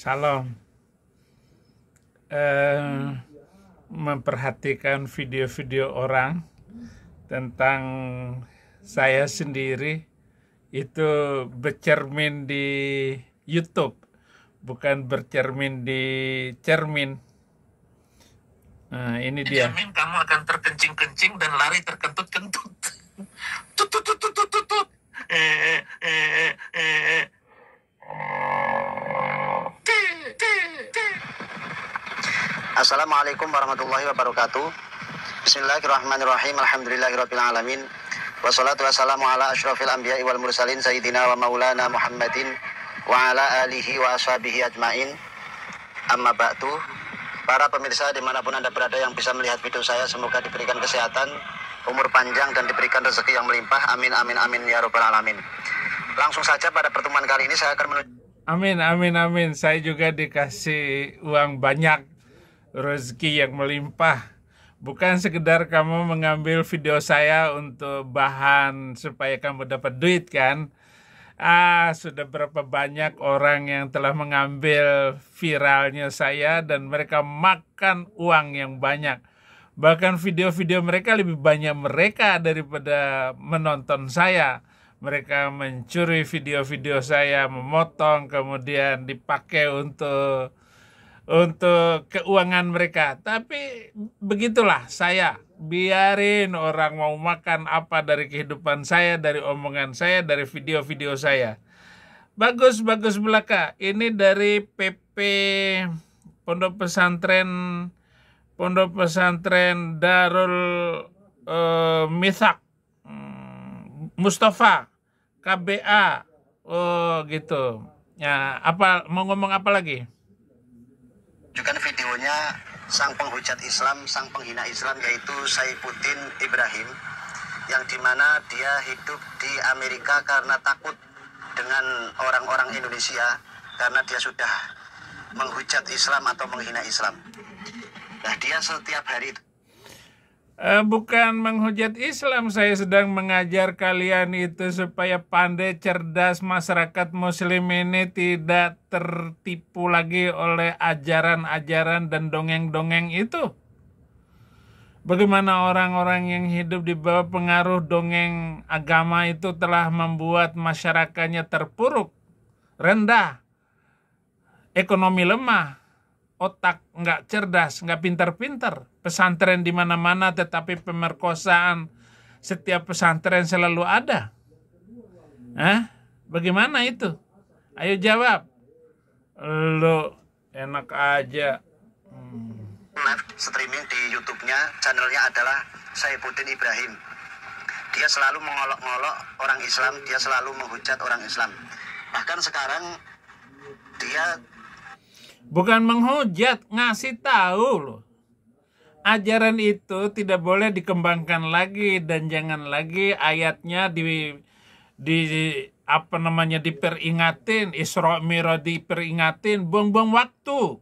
Salam. Eh, Memperhatikan video-video orang tentang saya sendiri itu bercermin di YouTube, bukan bercermin di cermin. Nah, ini dia. Dijamin kamu akan terkencing-kencing dan lari terkentut-kentut. Tut tut tut tut tut tut. Assalamualaikum warahmatullahi wabarakatuh. Bismillahirrahmanirrahim. Alhamdulillahirabbil alamin. Wassalatu wassalamu ala asyrafil anbiya'i wal mursalin sayyidina wa maulana Muhammadin wa ala alihi wa ashabihi ajmain. Amma ba'du. Para pemirsa dimanapun Anda berada yang bisa melihat video saya, semoga diberikan kesehatan, umur panjang, dan diberikan rezeki yang melimpah. Amin amin amin ya rabbal alamin. Langsung saja pada pertemuan kali ini saya akan menuju. Amin, amin, amin. Saya juga dikasih uang banyak, rezeki yang melimpah. Bukan sekedar kamu mengambil video saya untuk bahan supaya kamu dapat duit kan? Sudah berapa banyak orang yang telah mengambil viralnya saya dan mereka makan uang yang banyak. Bahkan video-video mereka lebih banyak mereka daripada menonton saya. Mereka mencuri video-video saya, memotong, kemudian dipakai untuk keuangan mereka. Tapi begitulah saya, biarin orang mau makan apa dari kehidupan saya, dari omongan saya, dari video-video saya. Bagus belaka. Ini dari PP Pondok Pesantren Darul Mithaq Mustafa KBA. Oh gitu. Ya, mau ngomong apa lagi? Juga videonya sang penghujat Islam, sang penghina Islam, yaitu Saifuddin Ibrahim, yang dimana dia hidup di Amerika karena takut dengan orang-orang Indonesia karena dia sudah menghujat Islam atau menghina Islam. Nah, dia setiap hari itu Bukan menghujat Islam, saya sedang mengajar kalian itu supaya pandai, cerdas, masyarakat muslim ini tidak tertipu lagi oleh ajaran-ajaran dan dongeng-dongeng itu. Bagaimana orang-orang yang hidup di bawah pengaruh dongeng agama itu telah membuat masyarakatnya terpuruk, rendah, ekonomi lemah, otak nggak cerdas, nggak pintar-pintar. Pesantren di mana-mana tetapi pemerkosaan setiap pesantren selalu ada. Bagaimana itu? Ayo jawab. Lo enak aja. live streaming di YouTube-nya, channelnya adalah Saifuddin Ibrahim. Dia selalu mengolok-ngolok orang Islam, dia selalu menghujat orang Islam. Bahkan sekarang dia bukan menghujat, ngasih tahu loh. Ajaran itu tidak boleh dikembangkan lagi dan jangan lagi ayatnya diperingatin, Isra Mi'raj diperingatin, buang-buang waktu.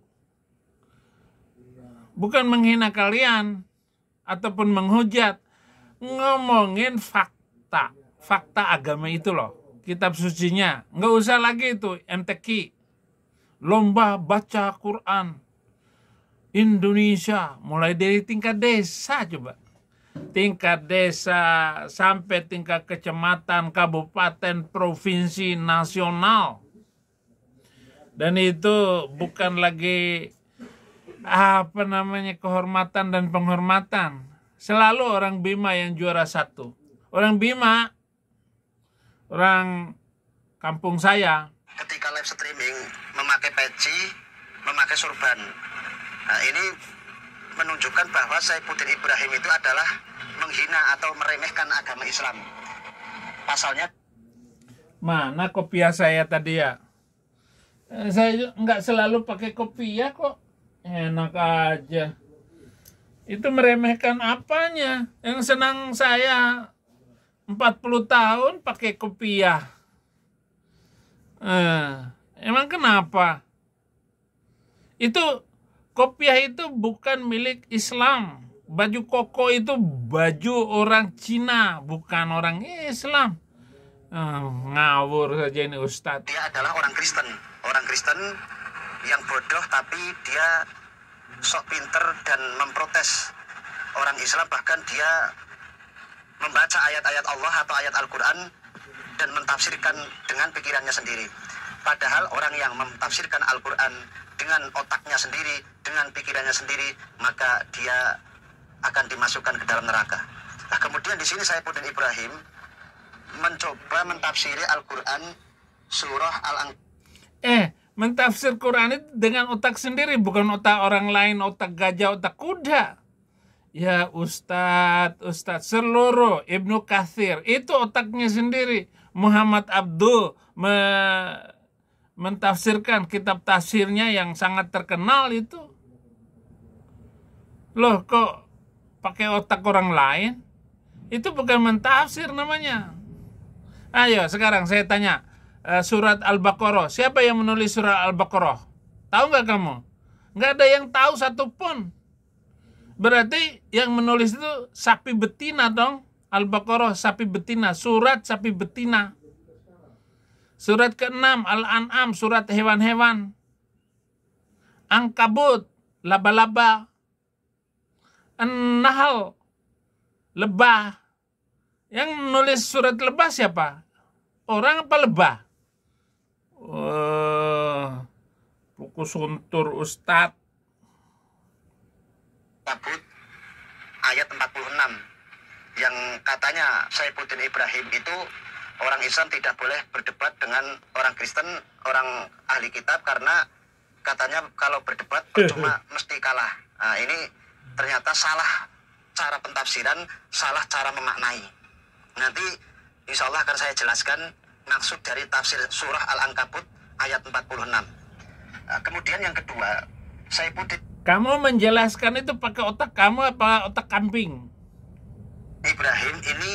Bukan menghina kalian ataupun menghujat, ngomongin fakta agama itu loh, kitab sucinya. Nggak usah lagi itu MTQ, lomba baca Quran Indonesia, mulai dari tingkat desa, coba. Tingkat desa sampai tingkat kecamatan, kabupaten, provinsi, nasional. Dan itu bukan lagi kehormatan dan penghormatan. Selalu orang Bima yang juara satu. Orang Bima, orang kampung saya, ketika live streaming memakai peci, memakai sorban. Nah, ini menunjukkan bahwa Saifuddin Ibrahim itu adalah menghina atau meremehkan agama Islam. Pasalnya, mana kopiah saya tadi ya? Saya nggak selalu pakai kopiah kok. Enak aja. Itu meremehkan apanya? Yang senang saya 40 tahun pakai kopiah. Emang kenapa? Itu kopiah itu bukan milik Islam. Baju koko itu baju orang Cina, bukan orang Islam. Ngawur saja ini Ustadz. dia adalah orang Kristen. Orang Kristen yang bodoh tapi dia sok pinter dan memprotes orang Islam, bahkan dia membaca ayat-ayat Allah atau ayat Al-Quran dan mentafsirkan dengan pikirannya sendiri. Padahal orang yang mentafsirkan Al-Quran dengan otaknya sendiri, dengan pikirannya sendiri, maka dia akan dimasukkan ke dalam neraka. Nah, kemudian di sini Saifuddin Ibrahim mencoba mentafsiri Al-Quran surah mentafsir Quran itu dengan otak sendiri, bukan otak orang lain, otak gajah, otak kuda. Ya Ustadz, seluruh Ibnu Katsir itu otaknya sendiri. Muhammad Abdul mentafsirkan kitab tafsirnya yang sangat terkenal itu. Loh, kok pakai otak orang lain? Itu bukan mentafsir namanya. Ayo sekarang saya tanya, surat Al-Baqarah, siapa yang menulis surat Al-Baqarah? Tahu nggak kamu? Nggak ada yang tahu satupun. Berarti yang menulis itu sapi betina dong. Al-Baqarah sapi betina, surat sapi betina. Surat ke-6 Al-An'am, surat hewan-hewan. Ankabut, laba-laba. An-Nahl, lebah. Yang nulis surat lebah siapa? Orang apa lebah? Buku suntur Ustadz. Kabut ayat 46 yang katanya Saifuddin Ibrahim itu orang Islam tidak boleh berdebat dengan orang Kristen, orang ahli kitab, karena katanya kalau berdebat cuma mesti kalah. Nah, ini ternyata salah cara pentafsiran, salah cara memaknai. Nanti insya Allah akan saya jelaskan maksud dari tafsir surah Al-Ankabut ayat 46. Kemudian yang kedua, Saifuddin Kamu menjelaskan itu pakai otak kamu apa otak kambing? Ibrahim ini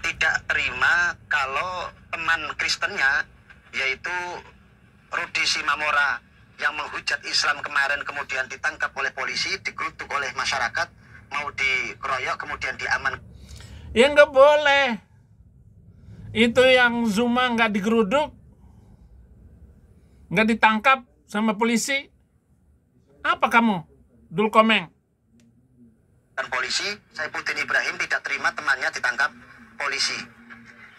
tidak terima kalau teman Kristennya, yaitu Rudi Simamora, yang menghujat Islam kemarin kemudian ditangkap oleh polisi, digerutuk oleh masyarakat, mau dikeroyok, kemudian diaman. Ya nggak boleh. Itu yang Zuma nggak digeruduk, nggak ditangkap sama polisi. Apa kamu, Dul Komeng? Dan polisi, Saifuddin Ibrahim tidak terima temannya ditangkap polisi.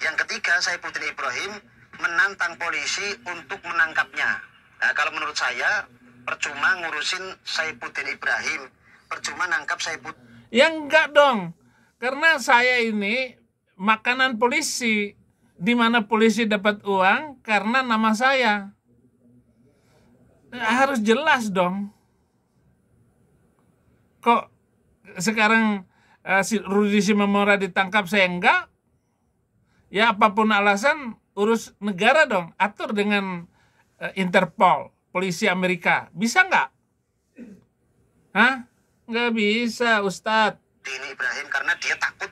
Yang ketiga, Saifuddin Ibrahim menantang polisi untuk menangkapnya. Nah, kalau menurut saya, percuma ngurusin Saifuddin Ibrahim, percuma nangkap Saifuddin. Ya enggak dong, karena saya ini makanan polisi, di mana polisi dapat uang karena nama saya. Harus jelas dong. Kok sekarang si Rudi Simamora ditangkap, saya enggak? Ya apapun alasan, urus negara dong, atur dengan Interpol, polisi Amerika. Bisa nggak? Hah? Nggak bisa, Ustadz. Ini Ibrahim karena dia takut,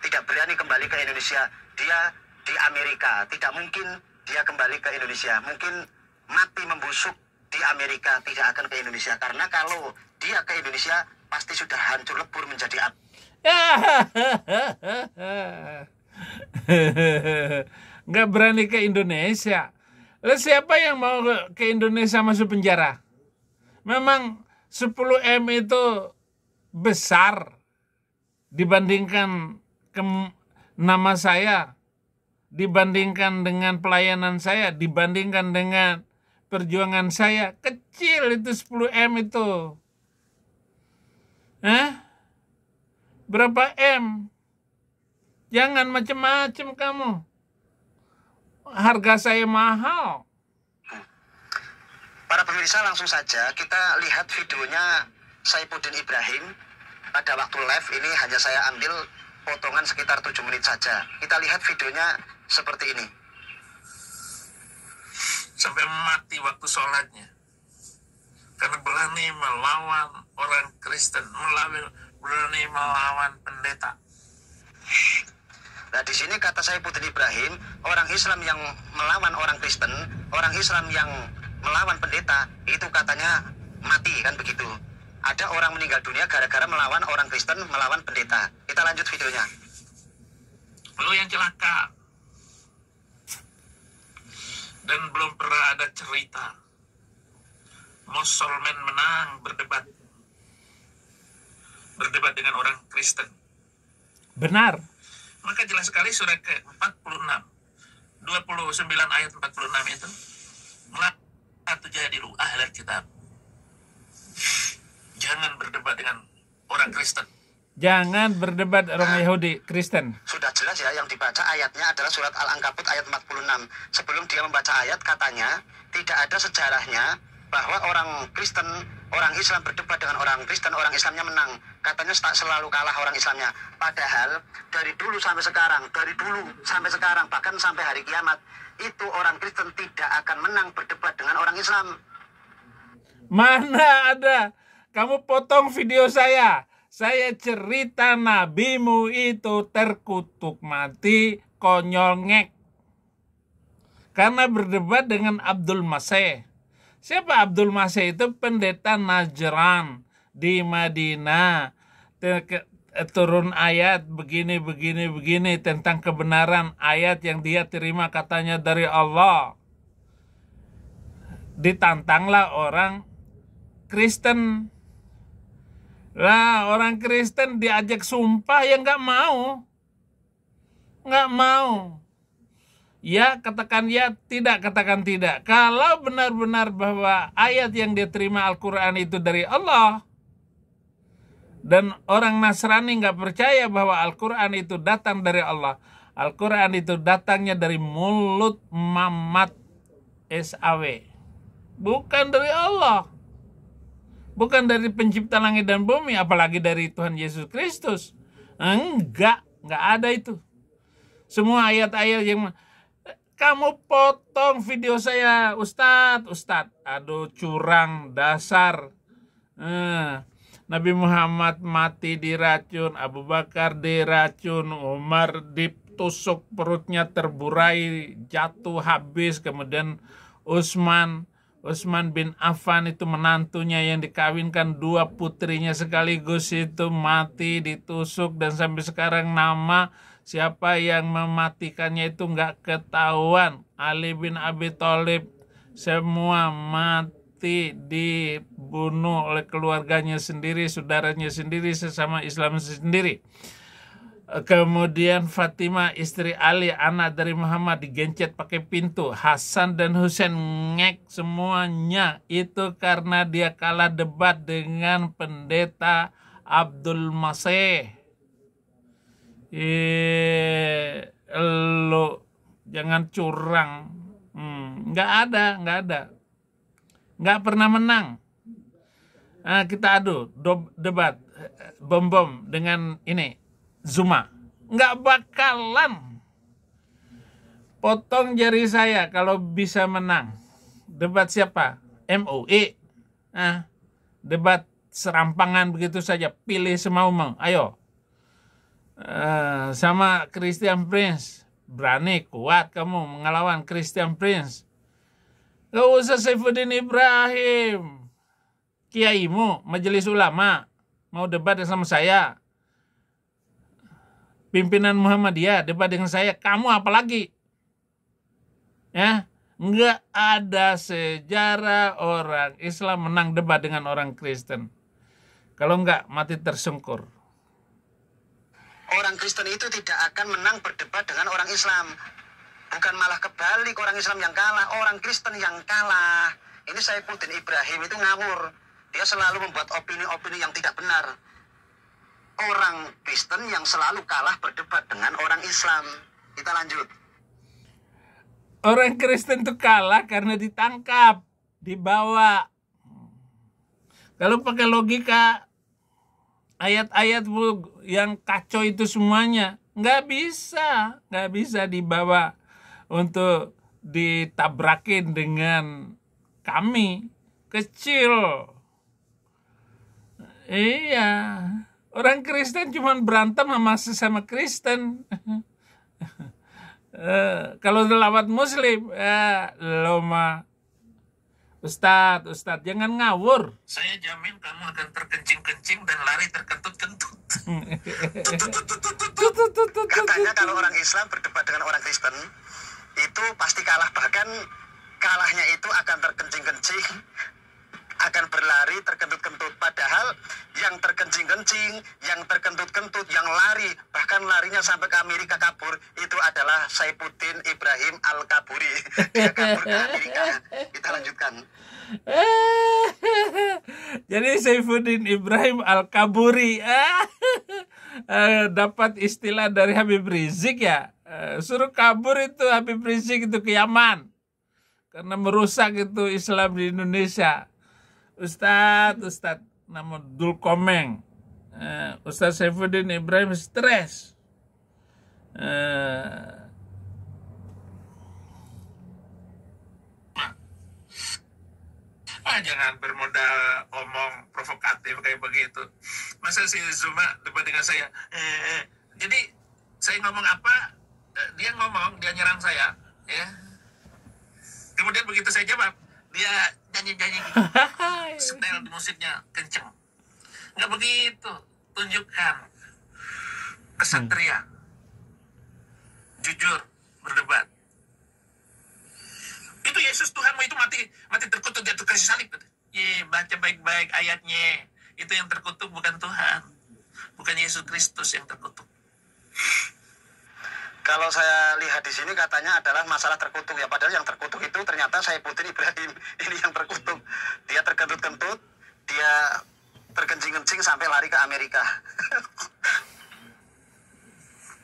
tidak berani kembali ke Indonesia. Dia di Amerika, tidak mungkin dia kembali ke Indonesia. Mungkin mati membusuk di Amerika, tidak akan ke Indonesia. Karena kalau dia ke Indonesia, pasti sudah hancur lebur menjadi api. Nggak berani ke Indonesia. Lalu siapa yang mau ke Indonesia masuk penjara? Memang 10M itu besar dibandingkan nama saya, dibandingkan dengan pelayanan saya, dibandingkan dengan perjuangan saya. Kecil itu 10M itu. Berapa M? Jangan macem-macem kamu. Harga saya mahal. Para pemirsa, langsung saja kita lihat videonya Saifuddin Ibrahim pada waktu live ini. Hanya saya ambil potongan sekitar 7 menit saja. Kita lihat videonya seperti ini. Sampai mati waktu sholatnya. Karena berani melawan orang Kristen, berani melawan pendeta. Nah, di sini kata Saifuddin Ibrahim, orang Islam yang melawan orang Kristen, orang Islam yang melawan pendeta, itu katanya mati, kan begitu. Ada orang meninggal dunia gara-gara melawan orang Kristen, melawan pendeta. Kita lanjut videonya. Lu yang celaka. Dan belum pernah ada cerita Muslimin menang berdebat dengan orang Kristen. Benar. Maka jelas sekali surah ke-46, 29 ayat 46 itu, la tujadilu ahlal kitab. Jangan berdebat dengan orang Kristen. Jangan berdebat orang Yahudi, Kristen. Sudah jelas ya, yang dibaca ayatnya adalah surat Al-Ankabut ayat 46. Sebelum dia membaca ayat, katanya tidak ada sejarahnya bahwa orang Kristen, orang Islam berdebat dengan orang Kristen, orang Islamnya menang. Katanya selalu kalah orang Islamnya. Padahal dari dulu sampai sekarang, bahkan sampai hari kiamat, itu orang Kristen tidak akan menang berdebat dengan orang Islam. Mana ada? Kamu potong video saya. Saya cerita nabimu itu terkutuk mati, konyol ngek. Karena berdebat dengan Abdul Masih. Siapa Abdul Masih? Itu pendeta Najran di Madinah. Turun ayat begini tentang kebenaran ayat yang dia terima katanya dari Allah. Ditantanglah orang Kristen. Lah orang Kristen diajak sumpah ya nggak mau. Ya katakan ya, tidak katakan tidak. Kalau benar-benar bahwa ayat yang dia terima Al-Quran itu dari Allah, dan orang Nasrani nggak percaya bahwa Al-Quran itu datang dari Allah, Al-Quran itu datangnya dari mulut Mamat SAW, bukan dari Allah, bukan dari pencipta langit dan bumi, apalagi dari Tuhan Yesus Kristus. Enggak ada itu. Semua ayat-ayat yang kamu potong video saya, Ustadz. Aduh, curang, dasar. Nabi Muhammad mati diracun, Abu Bakar diracun, Umar ditusuk perutnya terburai, jatuh habis. Kemudian Utsman bin Affan itu menantunya yang dikawinkan 2 putrinya sekaligus itu mati ditusuk, dan sampai sekarang nama siapa yang mematikannya itu nggak ketahuan. Ali bin Abi Thalib semua mati dibunuh oleh keluarganya sendiri, saudaranya sendiri, sesama Islam sendiri. Kemudian Fatimah istri Ali, anak dari Muhammad, digencet pakai pintu. Hasan dan Husain ngek semuanya. Itu karena dia kalah debat dengan pendeta Abdul Masih. Lo jangan curang. Nggak ada. Nggak pernah menang. Kita adu debat bom dengan ini Zuma, nggak bakalan. Potong jari saya kalau bisa menang. Debat siapa? MUI. Debat serampangan begitu saja, pilih semau-mau. Ayo. Sama Christian Prince, berani kuat kamu mengelawan Christian Prince. Gak usah Saifuddin Ibrahim, kiaimu majelis ulama mau debat sama saya. Pimpinan Muhammadiyah debat dengan saya, kamu apalagi? Ya, nggak ada sejarah orang Islam menang debat dengan orang Kristen. Kalau nggak mati tersungkur. Orang Kristen itu tidak akan menang berdebat dengan orang Islam. Bukan malah kebalik, orang Islam yang kalah, orang Kristen yang kalah. Ini Saifuddin Ibrahim itu ngawur. Dia selalu membuat opini-opini yang tidak benar. Orang Kristen yang selalu kalah berdebat dengan orang Islam. Kita lanjut. Orang Kristen itu kalah karena ditangkap, dibawa. Kalau pakai logika ayat-ayat yang kacau itu semuanya, nggak bisa dibawa untuk ditabrakin dengan kami kecil. Iya, orang Kristen cuma berantem sama sesama Kristen. Kalau lewat Muslim, lo mah Ustadz, jangan ngawur. Saya jamin kamu akan terkencing-kencing dan lari terkentut-kentut. Katanya kalau orang Islam berdebat dengan orang Kristen itu pasti kalah, bahkan kalahnya itu akan terkencing-kencing akan berlari terkentut-kentut. Padahal yang terkencing-kencing, yang terkentut-kentut, yang lari, bahkan larinya sampai ke Amerika kabur, itu adalah Saifuddin Ibrahim Al-Kaburi. Dia kabur ke Amerika. Kita lanjutkan. Jadi Saifuddin Ibrahim Al-Kaburi dapat istilah dari Habib Rizik ya. Suruh kabur itu Habib Rizik itu ke Yaman karena merusak itu Islam di Indonesia. Ustadz nama Dul Komeng, Ustadz Saifuddin Ibrahim stres. Jangan bermodal omong provokatif kayak begitu. Masa si Zuma debat dengan saya? Jadi saya ngomong apa, dia ngomong, dia nyerang saya, ya. Kemudian begitu saya jawab, dia nyanyi-nyanyi gitu. Setel musiknya kenceng. Nggak begitu. Tunjukkan kesatria, jujur, berdebat. Itu Yesus Tuhanmu itu mati terkutuk di atas kayu salib. Baca baik-baik ayatnya. Itu yang terkutuk bukan Tuhan, bukan Yesus Kristus yang terkutuk. Kalau saya lihat di sini katanya adalah masalah terkutuk ya, padahal yang terkutuk itu ternyata Saifuddin Ibrahim. Ini yang terkutuk. Dia terkentut-kentut, dia terkencing-kencing sampai lari ke Amerika.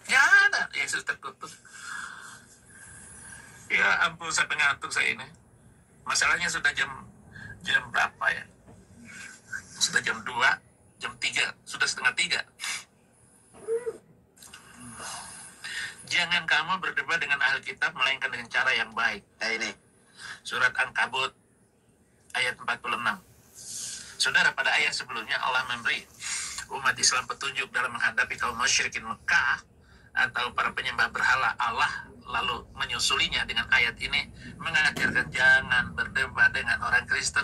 Ya ada Yesus terkutuk. Ya ampun, sampai ngantuk saya ini. Masalahnya sudah jam berapa ya? Sudah jam 2, jam 3, sudah setengah 3. Jangan kamu berdebat dengan Alkitab melainkan dengan cara yang baik. Nah ini. Surat Ankabut ayat 46. Saudara, pada ayat sebelumnya Allah memberi umat Islam petunjuk dalam menghadapi kaum musyrikin Mekah atau para penyembah berhala Allah, lalu menyusulinya dengan ayat ini mengajarkan jangan berdebat dengan orang Kristen.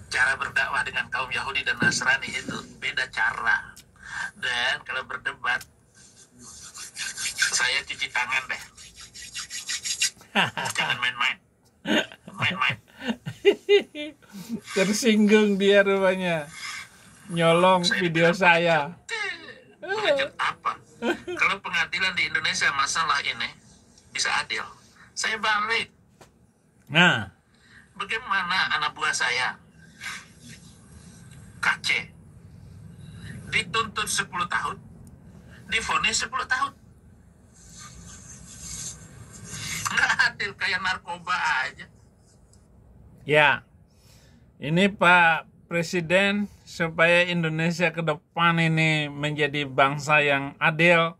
Cara berdakwah dengan kaum Yahudi dan Nasrani itu beda cara. Dan kalau berdebat, saya cuci tangan deh. Jangan main-main. Main-main. Tersinggung dia rupanya. Nyolong video saya. Lanjut apa? Kalau pengadilan di Indonesia masalah ini bisa adil, saya balik. Nah, Bagaimana anak buah saya KC dituntut 10 tahun, divonis 10 tahun? Nggak adil, kayak narkoba aja. ya. Ini Pak Presiden, supaya Indonesia ke depan ini menjadi bangsa yang adil,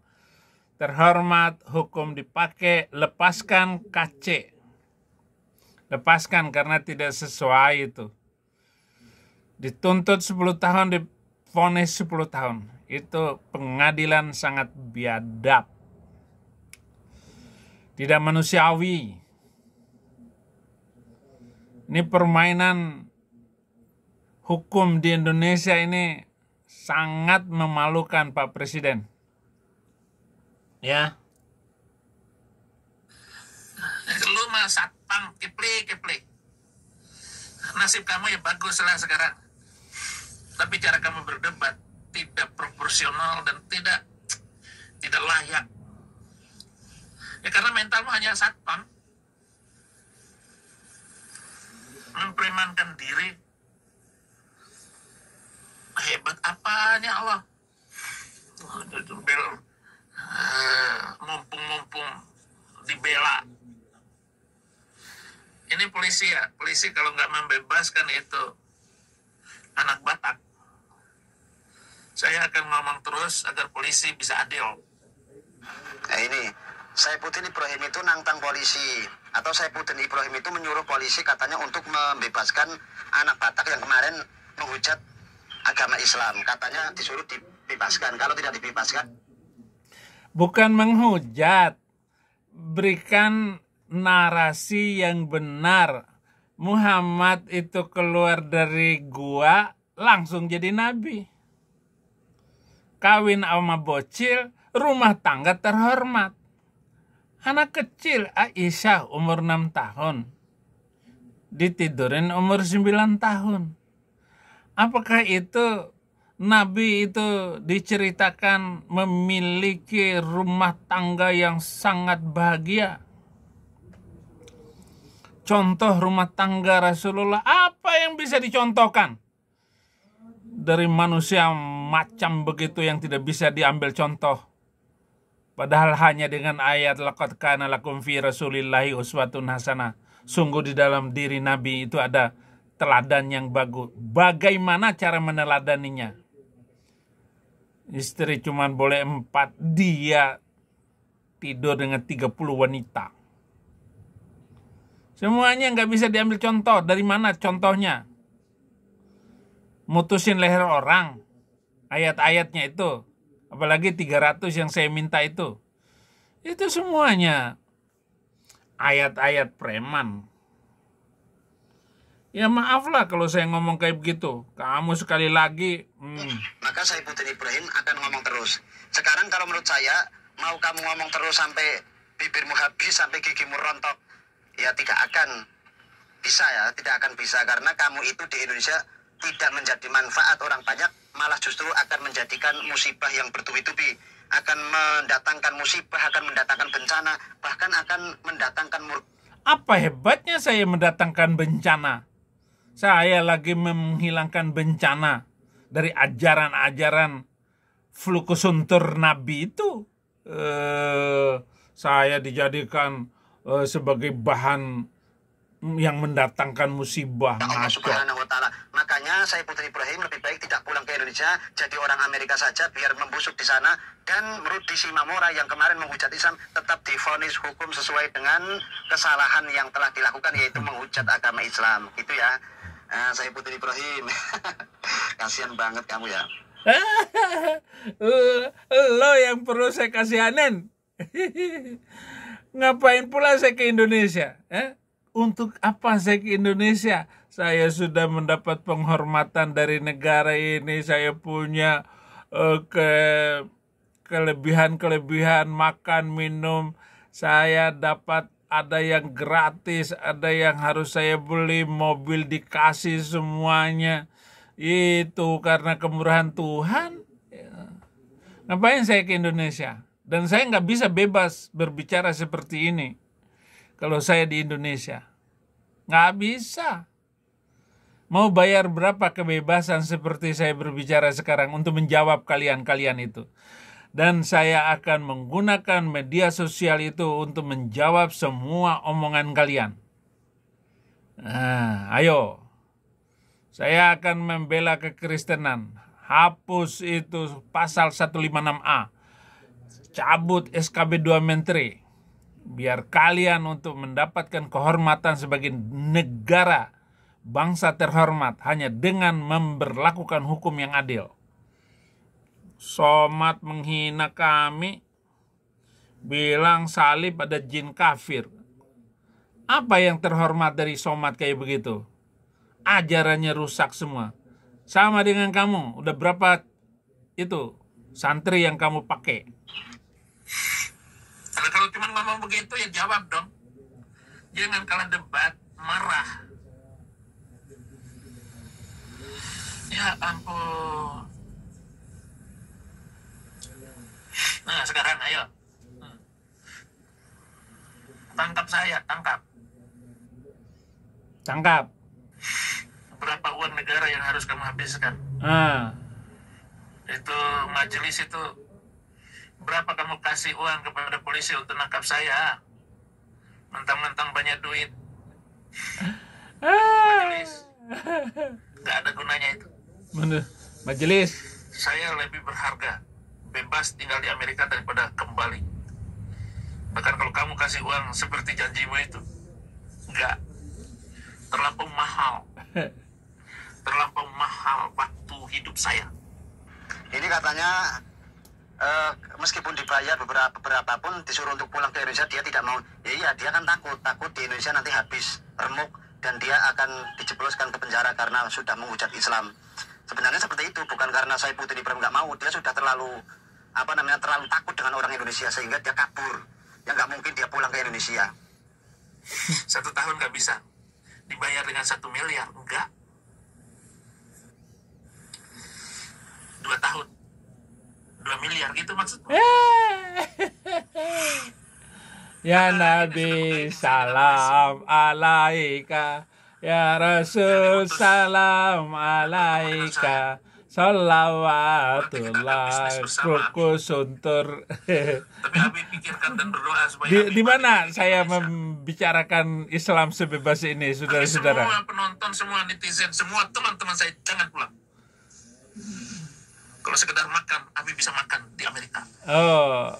terhormat, hukum dipakai, lepaskan KC. Lepaskan karena tidak sesuai itu. Dituntut 10 tahun, divonis 10 tahun. Itu pengadilan sangat biadab. Tidak manusiawi. Ini permainan hukum di Indonesia ini sangat memalukan Pak Presiden. Ya. Lu mah satpam keplik. Nasib kamu ya bagus lah sekarang. Tapi cara kamu berdebat tidak proporsional dan tidak layak. Ya karena mentalmu hanya satpam. Mempremankan diri. Hebat apanya Allah? Mumpung dibela. Ini polisi ya. Polisi kalau nggak membebaskan itu anak Batak, saya akan ngomong terus agar polisi bisa adil. Nah ini, Saifuddin Ibrahim itu nantang polisi, atau Saifuddin Ibrahim itu menyuruh polisi katanya untuk membebaskan anak Batak yang kemarin menghujat agama Islam. Katanya disuruh dibebaskan. Kalau tidak dibebaskan, Bukan menghujat, berikan narasi yang benar. Muhammad itu keluar dari gua langsung jadi nabi. Kawin sama bocil, rumah tangga terhormat. Anak kecil Aisyah umur 6 tahun ditidurin umur 9 tahun. Apakah itu Nabi itu diceritakan memiliki rumah tangga yang sangat bahagia? Contoh rumah tangga Rasulullah, apa yang bisa dicontohkan dari manusia macam begitu yang tidak bisa diambil contoh? Padahal hanya dengan ayat laqad kana lakum fi rasulillahi uswatun hasanah. Sungguh di dalam diri Nabi itu ada teladan yang bagus. Bagaimana cara meneladaninya? Istri cuma boleh 4, dia tidur dengan 30 wanita. Semuanya nggak bisa diambil contoh. Dari mana contohnya? Mutusin leher orang. Ayat-ayatnya itu. Apalagi 300 yang saya minta itu. Itu semuanya ayat-ayat preman. Ya maaflah kalau saya ngomong kayak begitu. Kamu sekali lagi. Maka Saifuddin Ibrahim akan ngomong terus. Sekarang kalau menurut saya, mau kamu ngomong terus sampai bibirmu habis, sampai gigimu rontok, ya tidak akan bisa ya. Tidak akan bisa. Karena kamu itu di Indonesia tidak menjadi manfaat orang banyak, malah justru akan menjadikan musibah yang bertubi-tubi. Akan mendatangkan musibah, akan mendatangkan bencana, bahkan akan mendatangkan Apa hebatnya saya mendatangkan bencana? Saya lagi menghilangkan bencana dari ajaran-ajaran flukusuntur Nabi itu. Saya dijadikan sebagai bahan yang mendatangkan musibah. Allah Subhanahu wa Ta'ala. Makanya Saifuddin Ibrahim lebih baik tidak pulang ke Indonesia, jadi orang Amerika saja biar membusuk di sana. Dan Rudy Simamora yang kemarin menghujat Islam tetap divonis hukum sesuai dengan kesalahan yang telah dilakukan, yaitu menghujat agama Islam. Gitu ya. Saifuddin Ibrahim. Kasihan banget kamu ya. Lo yang perlu saya kasihanin. Ngapain pula saya ke Indonesia? Untuk apa saya ke Indonesia? Saya sudah mendapat penghormatan dari negara ini. Saya punya kelebihan-kelebihan makan, minum. Saya dapat, ada yang gratis, ada yang harus saya beli, mobil dikasih semuanya. Itu karena kemurahan Tuhan. Ngapain saya ke Indonesia? Dan saya nggak bisa bebas berbicara seperti ini kalau saya di Indonesia. Nggak bisa. Mau bayar berapa kebebasan seperti saya berbicara sekarang untuk menjawab kalian-kalian itu. Dan saya akan menggunakan media sosial itu untuk menjawab semua omongan kalian. Ayo. Saya akan membela kekristenan. Hapus itu pasal 156A. Cabut SKB 2 Menteri. Biar kalian untuk mendapatkan kehormatan sebagai negara bangsa terhormat hanya dengan memberlakukan hukum yang adil. Somad menghina kami, bilang salib ada jin kafir. Apa yang terhormat dari Somad kayak begitu? Ajarannya rusak semua. Sama dengan kamu, udah berapa itu santri yang kamu pakai? Kalau cuma ngomong begitu ya jawab dong. Jangan kalian debat, marah. Ya ampun. Nah sekarang ayo. Tangkap saya, tangkap. Tangkap. Berapa uang negara yang harus kamu habiskan? Itu majelis itu. Berapa kamu kasih uang kepada polisi untuk nangkap saya? Mentang-mentang banyak duit. Majelis. Gak ada gunanya itu. Majelis. Saya lebih berharga bebas tinggal di Amerika daripada kembali. Bahkan kalau kamu kasih uang seperti janjimu itu, enggak, terlampau mahal. Terlampau mahal waktu hidup saya. Ini katanya meskipun dibayar beberapa pun disuruh untuk pulang ke Indonesia, dia tidak mau. Ya iya, dia kan takut di Indonesia nanti habis remuk dan dia akan dijebloskan ke penjara karena sudah menghujat Islam. Sebenarnya seperti itu, bukan karena Saifuddin Ibrahim nggak mau, dia sudah terlalu takut dengan orang Indonesia sehingga dia kabur. Ya nggak mungkin dia pulang ke Indonesia. 1 tahun nggak bisa. dibayar dengan 1 miliar? Enggak. 2 tahun 2 miliar gitu maksudnya. Ya Nabi salam alaika, ya Rasul salam alaika, salawatullah kruku suntur. Tapi Abi pikirkan dan berdoa supaya Di mana saya membicarakan Islam sebebas ini, saudara-saudara? Semua penonton, semua netizen, semua teman-teman saya jangan pulang. Kalau sekedar makan, Abi bisa makan di Amerika. Oh.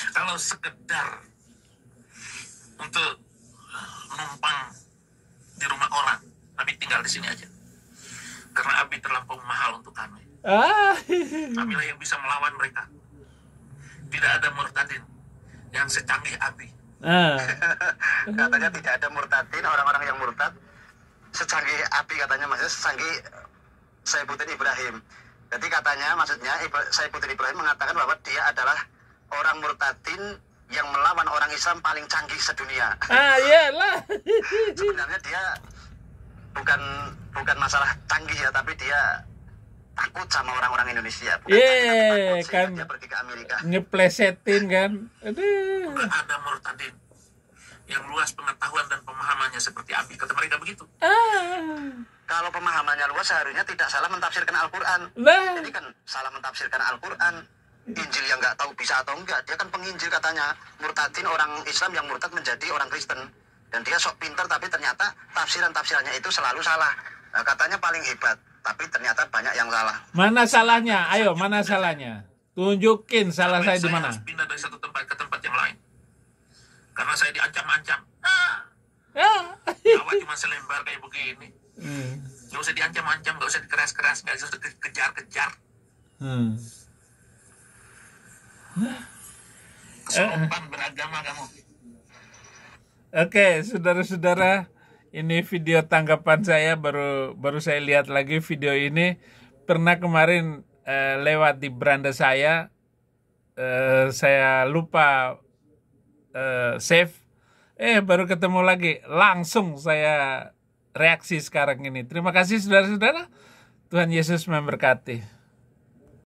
Kalau sekedar untuk numpang di rumah orang, Abi tinggal di sini aja. Karena Abi terlampau mahal untuk kami. Abi lah yang bisa melawan mereka. Tidak ada murtadin yang secanggih Abi. Katanya tidak ada murtadin, orang-orang yang murtad secanggih Abi, katanya maksudnya secanggih Saifuddin Ibrahim. Jadi katanya maksudnya Saifuddin Ibrahim mengatakan bahwa dia adalah orang murtadin yang melawan orang Islam paling canggih sedunia. Iyalah. Sebenarnya dia bukan masalah canggih ya, tapi dia takut sama orang-orang Indonesia. Bukan kan dia pergi ke Amerika. Nyeplesetin kan. Aduh. Nggak ada murtadin yang luas pengetahuan dan pemahamannya seperti Abi. Kata mereka begitu. Kalau pemahamannya luas seharusnya tidak salah mentafsirkan Al-Quran. Nah. Jadi kan salah mentafsirkan Al-Quran. Injil yang nggak tahu bisa atau enggak. Dia kan penginjil katanya. Murtadin orang Islam yang murtad menjadi orang Kristen. Dan dia sok pinter tapi ternyata tafsirannya itu selalu salah. Nah, katanya paling hebat. Tapi ternyata banyak yang salah. Mana salahnya? Ayo, mana salahnya? Tunjukin salah saya di mana. Harus pindah dari satu tempat ke tempat yang lain. Karena saya diancam-ancam. Nyawa cuma selembar kayak begini. Gak usah diancam-ancam, gak usah dikeras-keras, gak usah kejar-kejar. Kesopan beragama kamu. Oke, saudara-saudara, ini video tanggapan saya, baru saya lihat lagi video ini. Pernah kemarin lewat di beranda saya lupa save. Baru ketemu lagi, langsung saya reaksi sekarang ini. Terima kasih saudara-saudara. Tuhan Yesus memberkati.